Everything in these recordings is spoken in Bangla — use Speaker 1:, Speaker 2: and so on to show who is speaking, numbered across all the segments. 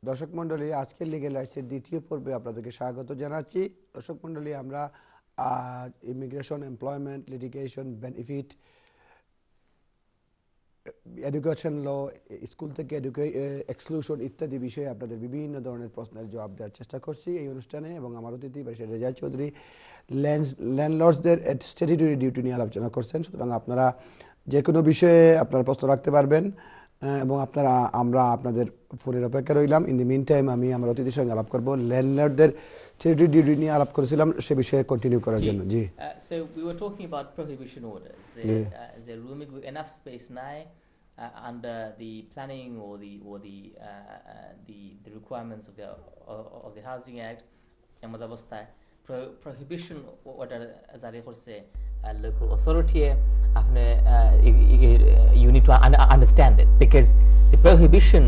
Speaker 1: দর্শক মণ্ডলী, আজকের লিগ্যাল রাইটসের দ্বিতীয় পর্বে আপনাদেরকে স্বাগত জানাচ্ছি। দর্শক মণ্ডলী, আমরা immigration, employment, litigation, benefit, education law, school থেকে এক্সক্লুশন ইত্যাদি বিষয়ে আপনাদের বিভিন্ন ধরনের প্রশ্নের জবাব দেওয়ার চেষ্টা করছি এই অনুষ্ঠানে। এবং আমার অতিথি ব্যারিস্টার রেজা চৌধুরী ল্যান্ডলর্ডসদের স্ট্যাটিউটরি ডিউটি নিয়ে আলোচনা করছেন। সুতরাং আপনারা যে কোনো বিষয়ে আপনারা প্রশ্ন রাখতে পারবেন এবং আমরা আপনাদের ফোনের অপেক্ষা রইলাম। ইন দি মিন টাইম আমি আমার অতিথির সঙ্গে আলাপ করবো ল্যান্ডলর্ডদের স্ট্যাটিউটরি ডিউটি নিয়ে আলাপ করেছিলাম, সে বিষয়ে কন্টিনিউ করার জন্য। জি,
Speaker 2: so we were talking about prohibition orders. The rooming with enough space now under the planning or the requirements of the Housing Act. এমন অবস্থায় prohibition order জারি করছে local authority. You need to understand it because the prohibition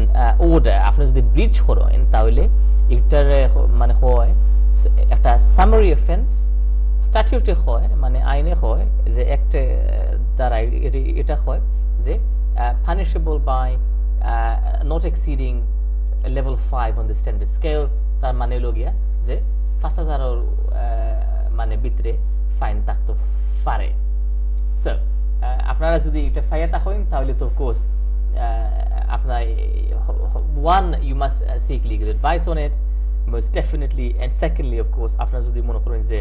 Speaker 2: order আপনি যদি ব্রিচ করেন তাহলে এটার মানে হয় একটা সামারি অফেন্স, স্ট্যাটিউটে হয় মানে আইনে হয় যে একটা দ্বারা এটা হয় যে punishable by not exceeding level 5 on the standard scale. তার মানে হলো গিয়া যে 5,000 মানে ভিতরে ফাইন থাকতে পারে। সো আপনারা যদি এটা ফাইয়া থাকেন তাহলে তো কোর্স আপনার one you must seek legal advice on it most definitely, and secondly of course আপনারা যদি মনে করেন যে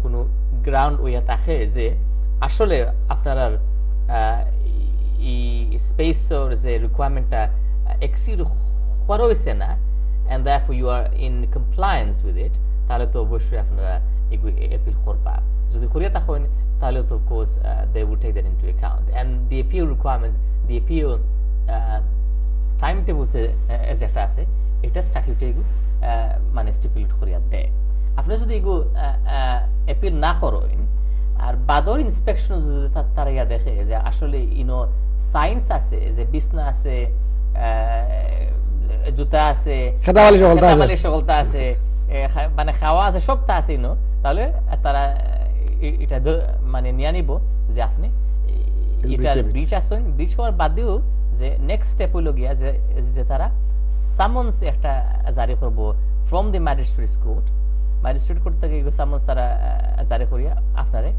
Speaker 2: কোনো গ্রাউন্ড ওয়া থাকে যে আসলে আপনারা স্পেসর যে রিকোয়ারমেন্টটা এক্সিড করা হয়েছে না and therefore you are in compliance with it, তাহলে তো অবশ্যই আপনারা এপিল করবা। যদি করিয়া থাকেন তাহলে তো of course they will take that into account, and the appeal requirements, the appeal timetable as একটা আছে এটা স্ট্যাটিউটে মানে স্টিপুলেট করিয়া দেয়। আপনি যদি এগো অ্যাপিল না করেন আর বাদর ইন্সপেকশন যদি তারা ইয়া দেখে যে আসলে সায়েন্স আছে, যে বিছনা আছে, জুতা আছে, খেতাবালি সকলতা আছে, মানে খাওয়া আছে, সবটা আছে তাহলে তারা এটা মানে নিয়ে নিব যে আপনি এটা ব্রিচ আসেন। ব্রিচ করার বাদেও যে নেক্সট স্টেপ হইল গিয়া যে তারা সামন্স একটা জারি করব from the magistrates court. Magistrate court থেকে সামন্স তারা জারি করিয়া আপনারে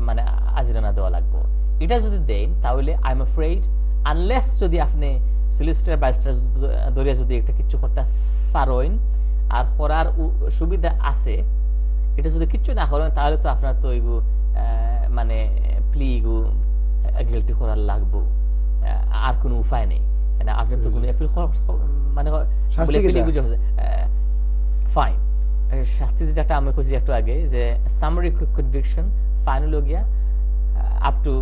Speaker 2: মানে আজিরানা দেওয়া লাগবে। এটা যদি দেন তাহলে আই এম অ্যাফ্রেড আনলেস যদি আপনি সলিসিটর ব্যারিস্টার ধরিয়া যদি একটা কিছু করতে পারেন আর করার সুবিধা আছে, এটা যদি কিচ্ছু না করেন তাহলে তো আপনার তো মানে প্লি গিলটি করার লাগবো, আর কোনো উপায় নেই। আপনার তো কোনো অ্যাপিল মানে ফাইন শাস্তি যেটা আমি কইছি একটু আগে যে সামারি কনভিকশন ফাইন হলো গিয়া আপ টু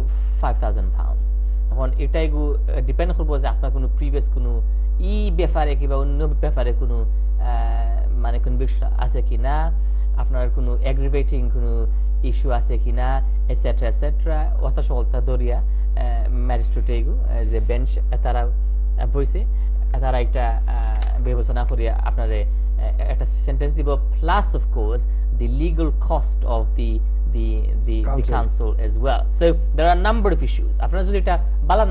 Speaker 2: 5,000 pounds। এখন এটাই ডিপেন্ড করবো যে আপনার কোনো প্রিভিয়াস কোনো ব্যাপারে কিংবা অন্য ব্যাপারে কোনো মানে কনভিকশন আছে কি না, আপনার কোনো অ্যাগ্রিভেটিং কোনো ইস্যু আছে কি না, এটসেট্রা এটসেট্রা অত সকলটা ধরিয়া ম্যাজিস্ট্রেটে যে বেঞ্চ তারা বইছে তারা একটা বিবেচনা করিয়া আপনার একটা সেন্টেন্স দিব, plus of course the legal cost of the council as well. So there are a number of issues. আপনারা যদি এটা বালা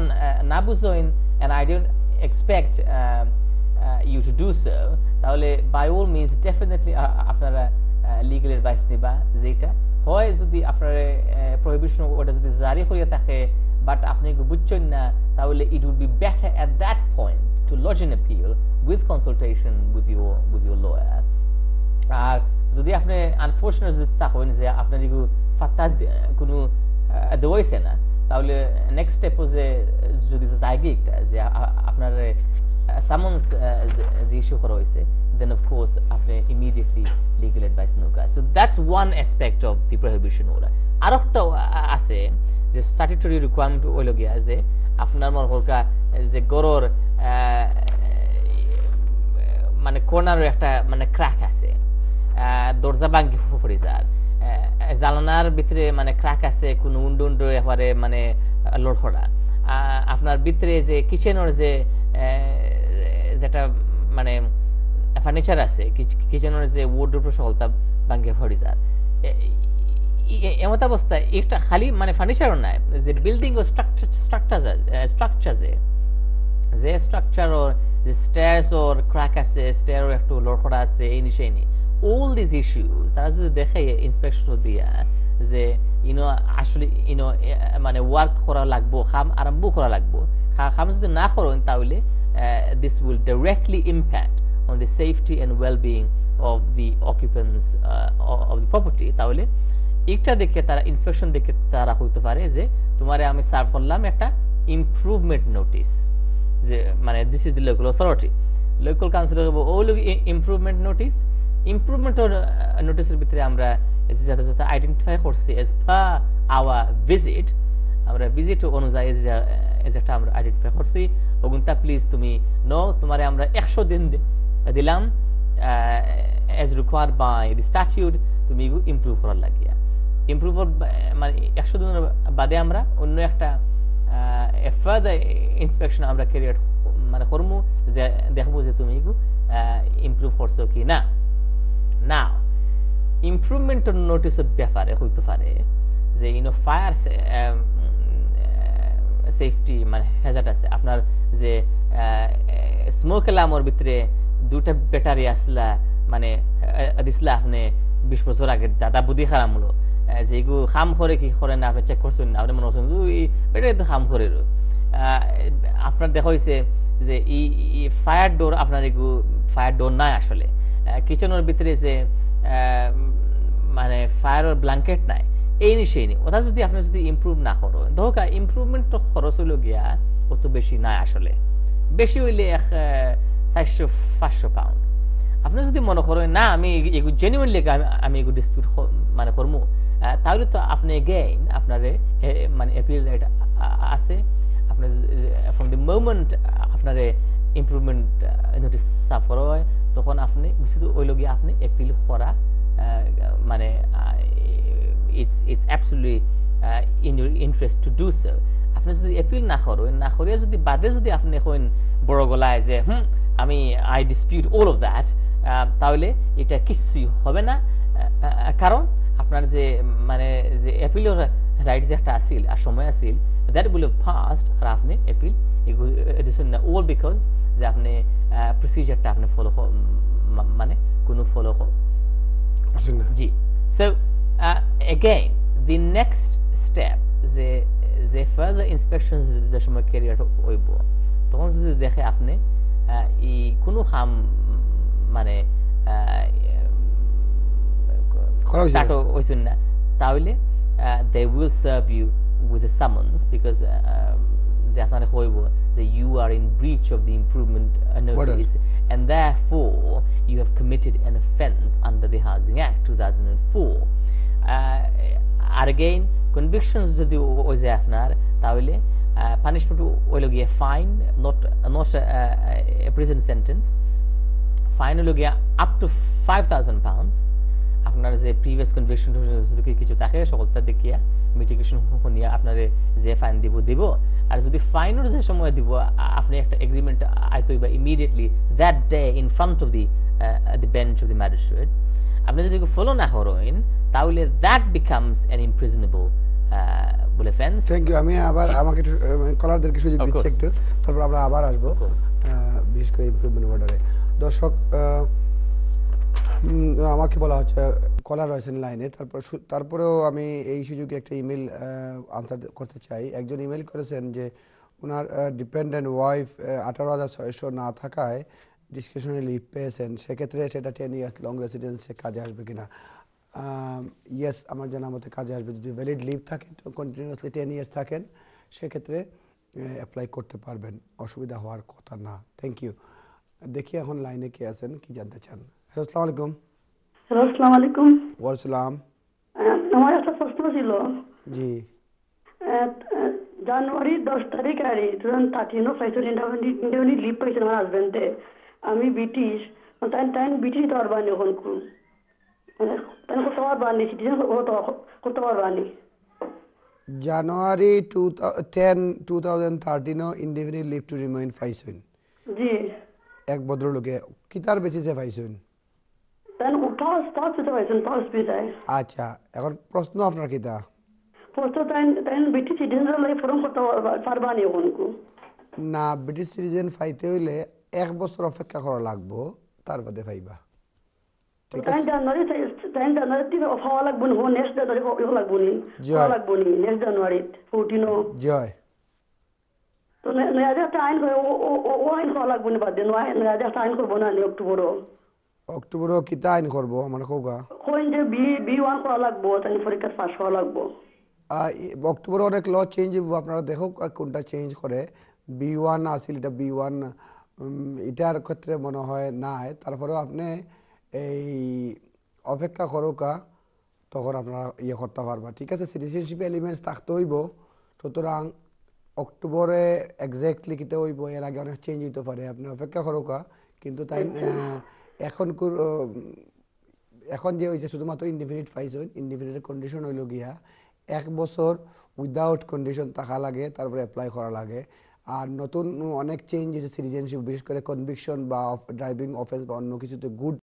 Speaker 2: না বুঝেন and I don't expect you to do so, তাহলে by all means definitely আপনারা legal advice নিবা। যেটা হয় যদি আপনার prohibition order যদি জারি করিয়া থাকে বাট আপনি বুঝছেন না, তাহলে it would be better at that point to lodge an appeal with consultation with your lawyer. আর যদি আপনি আনফরচুনেট যদি থাকেন যে আপনার ফাত্তা কোনো দেওয়াইছে না, তাহলে নেক্সট স্টেপ যে যদি জায়গা যে আপনার সামন্স যে ইস্যু করা হয়েছে, then of course আপনি immediately legal advice নৌকা। So that's one aspect of the prohibition order. আরেকটা আছে যে স্ট্যাটিউটরি রিকোয়ারমেন্ট হইল গিয়া যে আপনার মনে হলকা যে গরর মানে কর্নারে একটা মানে ক্র্যাক আছে, দরজা ভাঙ্গি পড়ে যায়, জানালার ভিতরে মানে ক্র্যাক আছে, কোনো উন্ডু এবারে মানে লড়খড়া, আপনার ভিতরে যে কিচেনের যে যেটা মানে ফার্নিচার আছে, কিচেনের যে ওয়ার্ডরোব সকলটা ভাঙ্গি পড়ে যায়। এমন অবস্থায় একটা খালি মানে ফার্নিচারও নাই, যে বিল্ডিং ও স্ট্রাকচার যে স্ট্রাকচার যে স্ট্যারস ওর ক্র্যাক আছে, স্ট্যার একটু লড়খড়া আছে, এই নিশাই নেই। অল দিস ইস্যুস তারা যদি দেখে ইন্সপেকশন দিয়া যে আসলে মানে ওয়ার্ক করা লাগবো, খাম আরম্ভ করা লাগবো, খাম যদি না করেন তাহলে this will directly impact on the safety and well-being of the occupants of the property, তাহলে একটা দেখে তারা ইন্সপেকশন দেখে তারা হইতে পারে যে তোমারে আমি সার্ভ করলাম একটা ইমপ্রুভমেন্ট নোটিস, যে মানে this is the local authority, local council improvement notice. Improvement নোটিসের ভিতরে আমরা যাতে যাতে আইডেন্টিফাই করছি এজ পার আওয়ার ভিজিট, আমরা ভিজিট অনুযায়ী একটা আমরা আইডেন্টিফাই করছি, ওগুনটা প্লিজ তুমি তোমারে আমরা 100 দিন দিলাম as required by the statute, তুমি ইমপ্রুভ করার লাগিয়া। ইমপ্রুভ মানে 100 দিনের বাদে আমরা অন্য একটা ফার্দার ইন্সপেকশন আমরা ক্যারিয়ার মানে করবো, যে দেখবো যে তুমি ইমপ্রুভ করছো কি না। না ইমপ্রুভমেন্ট নোটিসের ব্যাপারে হইতে পারে যে ফায়ার সেফটি মানে হ্যাজার্ড আছে, আপনার যে স্মোক অ্যালার্মের ভিতরে 2টা ব্যাটারি আসলা মানে দিসলা আপনি 20 বছর আগে দাদা বুদ্ধি খারাপ হলো, যে এগু খাম করে কি করে না আপনি চেক করছেন না, আপনি মনে করছেন ব্যাটারি তো খাম করে, আপনার দেখা হয়েছে যে ফায়ার ডোর আপনার এগু ফায়ার ডোর নাই, আসলে কিচেনের ভিতরে যে মানে ফায়ারের ব্ল্যাঙ্কেট নাই, এই নিশে নেই। ওটা যদি আপনি যদি ইমপ্রুভ না করো, ধোকা ইমপ্রুভমেন্ট তো খরচ হইল গিয়া অত বেশি নাই, আসলে বেশি হইলে 400-500 পাউন্ড। আপনি যদি মনে করেন না আমি এগুলো জেনুইনলি আমি এগুলো ডিসপিউট মানে করবো, তাহলে তো আপনি গেইন আপনার মানে অ্যাপিল রাইট আছে। আপনার ফ্রম দি মোমেন্ট আপনার ইমপ্রুভমেন্ট নোটিস সাফ করা হয়, তখন আপনি বুঝতে ওই লগিয়ে আপনি অ্যাপিল করা মানে it's absolutely in your interest to do so. আপনি যদি অ্যাপিল না করেন, না করিয়া যদি বাদে যদি আপনি এখন বড় গলায় যে আমি I dispute all of that, তাহলে এটা কিছুই হবে না, কারণ আপনার যে মানে যে অ্যাপিলের রাইট যে একটা আসিল আর সময় আসিল, দ্যাট উইল হ্যাভ পাসড, আর আপনি অ্যাপিল দিচ্ছেন না, অল বিকজ যে আপনি প্রসিজারটা আপনি ফলো মানে কোনো follow G. So again the next step যে further inspection যে সময় ক্যারিয়ার হইব, তখন যদি দেখে আপনি কোনো খাম মানে স্টার্ট হইছেন না, তাহলে they will serve you with a summons, because যে আপনার হইব যে you are in breach of the improvement notice and therefore you have committed an offence under the Housing Act 2004. R again convictions যদি ওই যে আপনার, তাহলে পানিশমেন্ট হইল গিয়ে fine, not a prison sentence, fine হইল গিয়া up to 5,000 pounds। আপনার যে প্রিভিয়াস কনভিকশন যদি কিছু থাকে সকলটা দেখিয়া মিটিগেশন শুনিয়া আপনার যে ফাইন দিব, আর যদি ফাইনের যে সময় দিব আপনি একটা এগ্রিমেন্ট আইতে হইবা immediately that day in front of the bench of the magistrate. আপনি যদি ফলো না করেন তাহলে that becomes an imprisonable offence.
Speaker 1: Thank you. আমি আবার আমাকে একটু কলারদেরকে সুযোগ দিচ্ছি একটু, তারপর আমরা আবার আসবো বিশেষ করে ইমপ্রুভমেন্ট অর্ডারে। দর্শক আমাকে বলা হচ্ছে কলার রয়েছেন লাইনে, তারপরেও আমি এই সুযোগে একটা ইমেল আনসার করতে চাই। একজন ইমেল করেছেন যে ওনার ডিপেন্ডেন্ট ওয়াইফ 18,600 না থাকায় ডিসক্রিপশনারি লিভ পেয়েছেন, সেক্ষেত্রে সেটা 10 ইয়ার্স লং রেসিডেন্সে কাজে আসবে কিনা? ইয়েস, আমার জানা মতে কাজে আসবে। যদি ভ্যালিড লিভ থাকে তো কন্টিনিউয়াসলি 10 ইয়ার্স থাকেন, সেক্ষেত্রে অ্যাপ্লাই করতে পারবেন, অসুবিধা হওয়ার কথা না। Thank you. দেখি এখন লাইনে কে আছেন, কি জানতে চান? হ্যালো, আসসালামু আলাইকুম।
Speaker 3: হ্যালো, আসসালামু আলাইকুম।
Speaker 1: ওয়ালাইকুম।
Speaker 3: আমার একটা প্রশ্ন ছিল।
Speaker 1: জি।
Speaker 3: জানুয়ারি 10 তারিখ আর 2013 ফাইসল ইন্ডিপেন্ডেন্ট লিভ পাইছেন আমার হাজবেন্ডে। আমি ব্রিটিশ, তাই ব্রিটিশ তো পারবানি এখন মানে তাই করতে পারবানি, সিটিজেন করতে পারবানি।
Speaker 1: জানুয়ারি 10, 2013 ইনডিফিনিট লিভ টু রিমেইন পাইছেন?
Speaker 3: জি।
Speaker 1: এক ভদ্রলোকে কি তার বেসিসে পাইছেন?
Speaker 3: তাই পাস পেতে পাইছেন, পাস পেতে।
Speaker 1: আচ্ছা, এখন প্রশ্ন আপনার কিটা?
Speaker 3: প্রশ্ন তাই ব্রিটিশ সিটিজেন লাগে ফর্ম করতে পারবানি এখন?
Speaker 1: না, ব্রিটিশ সিটিজেন পাইতে হইলে 1 বছর অপেক্ষা করা লাগবো, তার বাদে পাইবা। ঠিক
Speaker 3: তাই
Speaker 1: আছে?
Speaker 3: জানুয়ারি হওয়া লাগবো নি, নেক্সট জানুয়ারি হওয়া লাগবো নি, হওয়া লাগবো নি নেক্সট জানুয়ারি 14
Speaker 1: জয়।
Speaker 3: তো নয়াজে একটা আইন করে ও আইন হওয়া লাগবো নি বাদ দিয়ে নয়াজে একটা আইন করবো না নি অক্টোবরও
Speaker 1: অক্টোবরও কিতা আইন করবো আমার কৌগা?
Speaker 3: কইন যে বি1 করা লাগবো, তাই পরীক্ষা পাস হওয়া লাগবো।
Speaker 1: অক্টোবরে অনেক ল চেঞ্জ হইব, আপনারা দেখো কোনটা চেঞ্জ করে। B1 আসিল, এটা B1 এটার ক্ষেত্রে মনে হয় নাই। তারপরেও আপনি এই অপেক্ষা করোকা, তখন আপনারা ইয়ে করতে পারবা। ঠিক আছে? সিটিজেনশিপ এলিমেন্টস থাকতে হইব। সুতরাং অক্টোবরে এক্স্যাক্টলি কিতে হইব, এর আগে অনেক চেঞ্জ হইতে পারে, আপনি অপেক্ষা করোকা। কিন্তু তাই এখন এখন যে হয়েছে শুধুমাত্র ইনডিফিনিট পাইছেন, ইনডিফিনিটের কন্ডিশন হইল গিয়া 1 বছর উইদাউট কন্ডিশন থাকা লাগে, তারপরে অ্যাপ্লাই করা লাগে। আর নতুন অনেক চেঞ্জ হয়েছে সিটিজেনশিপ, বিশেষ করে কনভিকশন বা ড্রাইভিং অফেন্স বা অন্য কিছুতে গুড